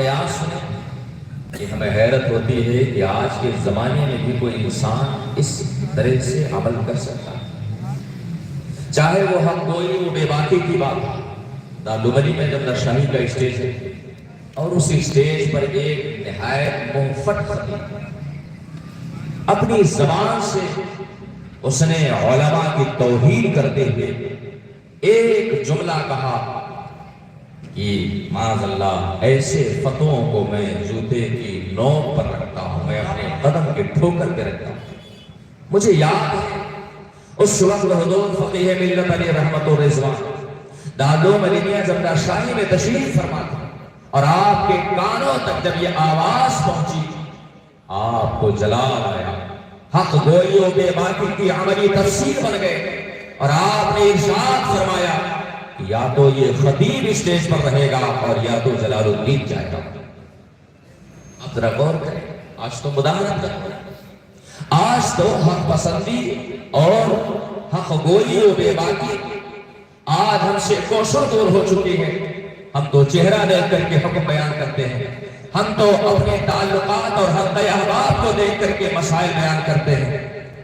واقعات سنے کہ ہمیں حیرت ہوتی ہے کہ آج کے زمانے میں بھی کوئی انسان اس طرح سے عمل کر سکتا ہے، چاہے وہ ہم کوئی وہ بے باکی کی بات دارالعلوم میں جب نرشاہی کا اسٹیج ہے اور اس اسٹیج پر ایک نہایت منفٹ خطیب اپنی زبان سے اس نے علماء کی توہین کرتے ہوئے ایک جملہ کہا کہ معاذ اللہ ایسے فتووں کو میں جوتے کی نوک پر رکھتا ہوں، میں اپنے قدم کے ٹھوکر کے رکھتا ہوں۔ مجھے یاد ہے اس وقت حضور فقیہ ملت علیہ رحمت و رضوان دارالعلوم علیمیہ جب نرشاہی میں تشریف فرما تھا اور آپ کے کانوں تک جب یہ آواز پہنچی آپ کو جلال آیا، حق گوئی و بے باکی کی عملی تفسیر بن گئے اور آپ نے ارشاد فرمایا کہ یا تو یہ خطیب اسٹیج پر رہے گا اور یا تو جلال الدین جائے گا۔ اب ذرا غور کریں، آج تو مداحرت کریں، آج تو حق پسندی اور حق گوئی و بے باکی آج ہم سے کوسوں دور ہو چکی ہے۔ ہم تو چہرہ دیکھ کر کے حکم بیان کرتے ہیں، ہم تو اپنے تعلقات اور حق احباب کو دیکھ کر کے مسائل بیان کرتے ہیں۔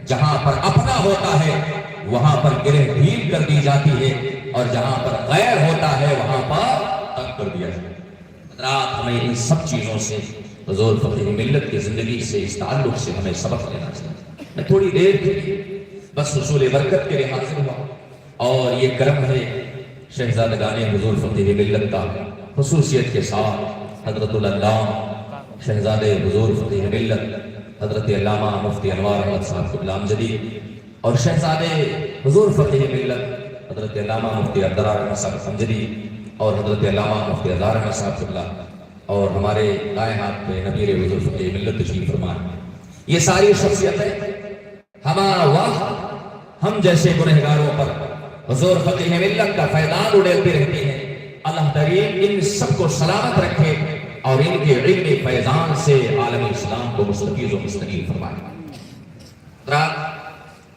جہاں پر اپنا ہوتا ہے وہاں پر گرہ ڈھیل کر دی جاتی ہے اور جہاں پر غیر ہوتا ہے وہاں پر تنگ کر دیا جاتا ہے۔ حضرات ہمیں ان سب چیزوں سے حضور فقیہ ملت کی زندگی سے اس تعلق سے ہمیں سبق لینا چاہیے۔ میں تھوڑی دیر کے لیے بس حصول برکت کے لیے حاضر ہوا اور یہ کرم ہے شہزادگان حضور فقیہ ملت کا خصوصیت کے ساتھ حضرت العلامہ شہزادے حضور فقیہ ملت حضرت علامہ مفتی انوار احمد صاحب قبلہ امجدی اور شہزادے حضور فقیہ ملت حضرت علامہ مفتی عبدالرحمن احمد صاحب امجدی اور حضرت علامہ مفتی اظہار احمد صاحب قبلہ اور ہمارے دائیں ہاتھ پہ نبیر حضور فقیہ ملت تشریف فرما، یہ ساری شخصیتیں ہمارا وقت ہم جیسے گنہگاروں پر حضور فقیہ ملت کا فیضان اڑیلتی رہتی ہے۔ اللہ کریم ان سب کو سلامت رکھے اور ان کے علم فیضان سے عالم اسلام کو مستفیض و مستقل فرمائے۔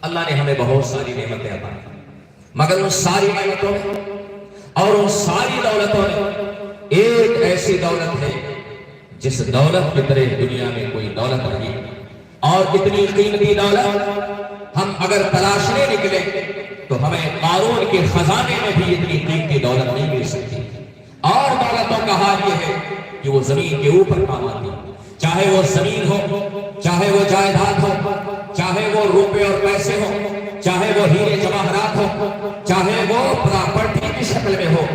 اللہ نے ہمیں بہت ساری نعمتیں عطا کی، مگر ان ساری نعمتوں میں اور ان ساری دولتوں میں ایک ایسی دولت ہے جس دولت کی طرح دنیا میں کوئی دولت نہیں، اور اتنی قیمتی دولت ہم اگر تلاشنے نکلے تو ہمیں قارون کے خزانے میں بھی اتنی قیمتی دولت نہیں مل سکتی۔ اور دولتوں کا حال یہ ہے کہ وہ زمین کے اوپر کام آتی ہے، چاہے وہ زمین ہو، چاہے وہ جائیداد ہو، چاہے وہ روپے اور پیسے ہو، چاہے وہ ہیرے جواہرات ہو، چاہے وہ پراپرٹی کی شکل میں ہو،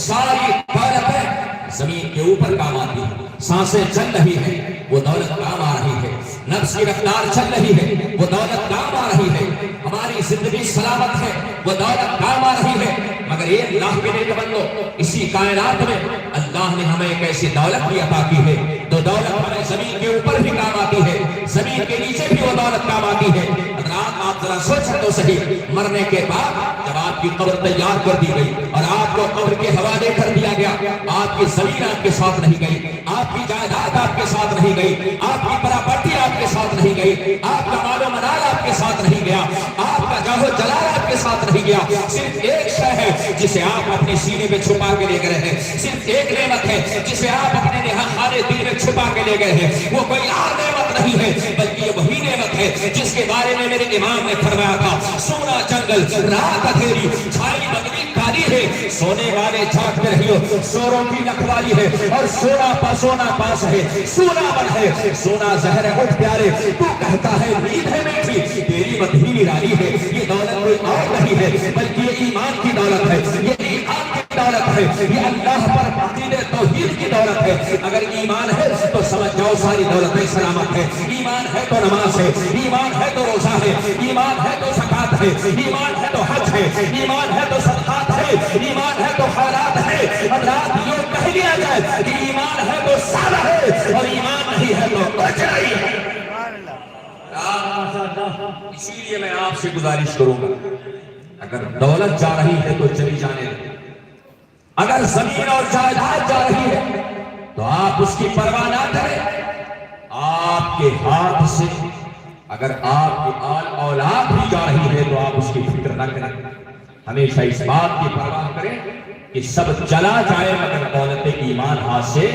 ساری دولتیں زمین کے اوپر کام آتی ہے۔ سانسیں چل رہی ہے وہ دولت کام آ رہی ہے، نفس کی رفتار چل رہی ہے وہ دولت کام آ رہی ہے، ہماری زندگی سلامت ہے وہ دولت کام آ رہی ہے۔ مگر ایک لاکھ کے نیک بندو، اسی کائنات میں اللہ نے ہمیں ایک ایسی دولت بھی عطا کی ہے تو دولت ہمیں زمین کے اوپر بھی کام آتی ہے، زمین کے نیچے بھی وہ دولت کام آتی ہے۔ حضرات آپ ذرا سوچیں تو صحیح، مرنے کے بعد جب آپ کی قبر تیار کر دی گئی اور آپ کو قبر کے حوالے کر دیا گیا، آپ کی زمین آپ کے ساتھ نہیں گئی، آپ کی جائیداد آپ کے ساتھ نہیں گئی، آپ کی پراپرٹی آپ کے ساتھ نہیں گئی، آپ کا مال و منال آپ کے ساتھ نہیں گیا، آپ کا جاہ و جلال آپ کے ساتھ نہیں گیا۔ صرف ایک شے ہے جسے آپ اپنے سینے میں چھپا کے لے گئے ہیں، صرف ایک نعمت ہے جسے آپ اپنے نہانے دل میں چھپا کے لے گئے ہیں، وہ کوئی اور نعمت نہیں ہے بلکہ یہ وہی نعمت ہے جس کے بارے میں میرے امام نے فرمایا تھا، سونا جنگل رات اندھیری چھائی بگلی کالی ہے، سونے والے جاگتے رہیو، سوروں کی رکھوالی ہے اور سونا پاس ہے، سونا بن ہے، سونا زہر ہے اٹھ پیارے، تو کہتا ہے نیند ہے میٹھی، تیری مدھی نرالی ہے۔ یہ دولت کوئی اور نہیں ہے بلکہ یہ ایمان کی دولت ہے، یہ ایمان کی دولت ہے، یہ اللہ پر عقیدہ توحید کی دولت ہے۔ اگر ایمان ہے تو سمجھ جاؤ ساری دولتیں سلامت ہے۔ ایمان ہے تو نماز ہے، ایمان ہے تو روزہ ہے، ایمان ہے تو زکات ہے، ایمان ہے تو حج ہے، ایمان ہے تو صدقات ہے، ایمان ہے تو خیرات ہے۔ حضرات یہ کہہ دیا جائے کہ ایمان ہے تو سارا ہے اور ایمان نہیں ہے تو کچھ نہیں ہے۔ اسی لیے میں آپ سے گزارش کروں گا، اگر دولت جا رہی ہے تو چلی جانے دیں، اگر زمین اور جائیداد جا رہی ہے تو آپ اس کی پرواہ نہ کریں۔ آپ کے ہاتھ سے اگر آپ کی آل اولاد بھی جا رہی ہے تو آپ اس کی فکر نہ کریں، ہمیشہ اس بات کی پرواہ کریں کہ سب چلا جائے مگر دولت ایمان ہاتھ سے